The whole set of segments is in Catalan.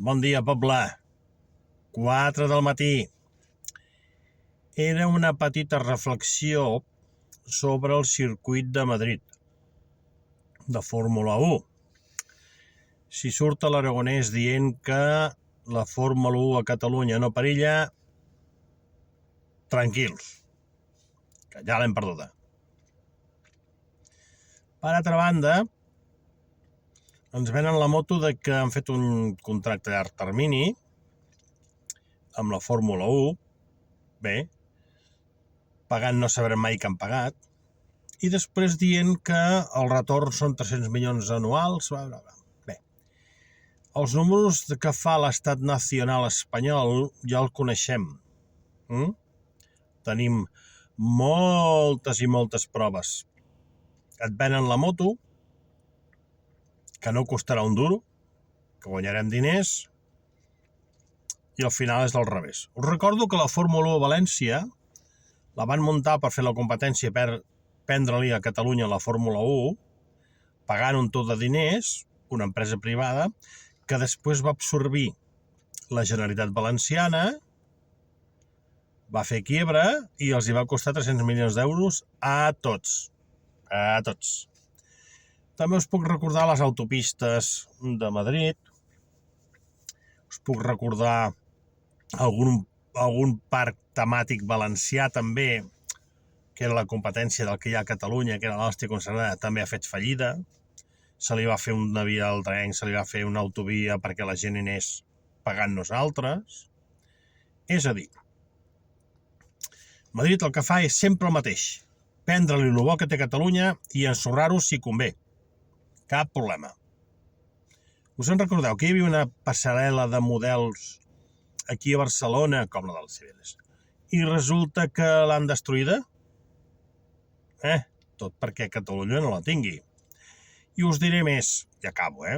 Bon dia, poble. 4 del matí. Era una petita reflexió sobre el circuit de Madrid, de Fórmula 1. Si surt a l'Aragonès dient que la Fórmula 1 a Catalunya no perilla, tranquils, que ja l'hem perduda. Per altra banda, ens venen la moto de que han fet un contracte a llarg termini amb la Fórmula 1, bé, pagant no sabrem mai que han pagat, i després dient que el retorn són 300 milions anuals. Bé, els números que fa l'estat nacional espanyol ja el coneixem. Tenim moltes i moltes proves. Et venen la moto, que no costarà un duro, que guanyarem diners, i al final és del revés. Us recordo que la Fórmula 1 a València la van muntar per fer la competència per prendre-li a Catalunya la Fórmula 1, pagant un tot de diners, una empresa privada, que després va absorbir la Generalitat Valenciana, va fer quiebra i els hi va costar 300 milions d'euros a tots. A tots. També us puc recordar les autopistes de Madrid, us puc recordar algun parc temàtic valencià també, que era la competència del que hi ha a Catalunya, que era l'Hòstia Consagrada, també ha fet fallida. Se li va fer una via al tren, se li va fer una autovia perquè la gent anés pagant nosaltres. És a dir, Madrid el que fa és sempre el mateix, prendre-li el bo que té Catalunya i ensorrar-ho si convé. Cap problema. Us en recordeu que hi havia una passarel·la de models aquí a Barcelona, com la dels Cibeles, i resulta que l'han destruïda? Tot perquè Catalunya no la tingui. I us diré més, i acabo,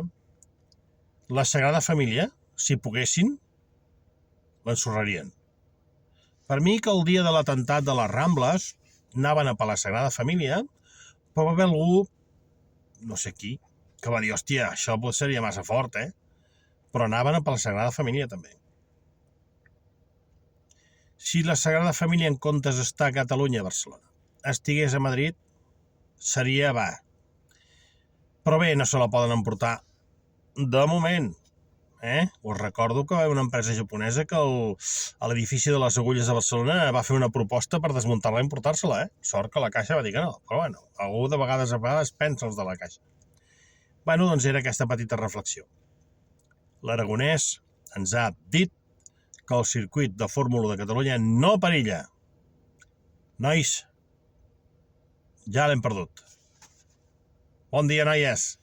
La Sagrada Família, si poguessin, l'ensorrarien. Per mi que el dia de l'atemptat de les Rambles anaven a per la Sagrada Família, però va haver algú, no sé qui, que va dir, hòstia, això potser seria massa fort, però anaven a per la Sagrada Família també. Si la Sagrada Família, en comptes d'estar a Catalunya, a Barcelona, estigués a Madrid, seria, però bé, no se la poden emportar de moment. Us recordo que va haver una empresa japonesa que a l'edifici de les Agulles de Barcelona va fer una proposta per desmuntar-la i emportar-se-la. Sort que la Caixa va dir que no, però bueno, algú de vegades pensa els de la Caixa. Doncs era aquesta petita reflexió. L'Aragonès ens ha dit que el circuit de Fórmula de Catalunya no perilla. Nois, ja l'hem perdut. Bon dia, noies.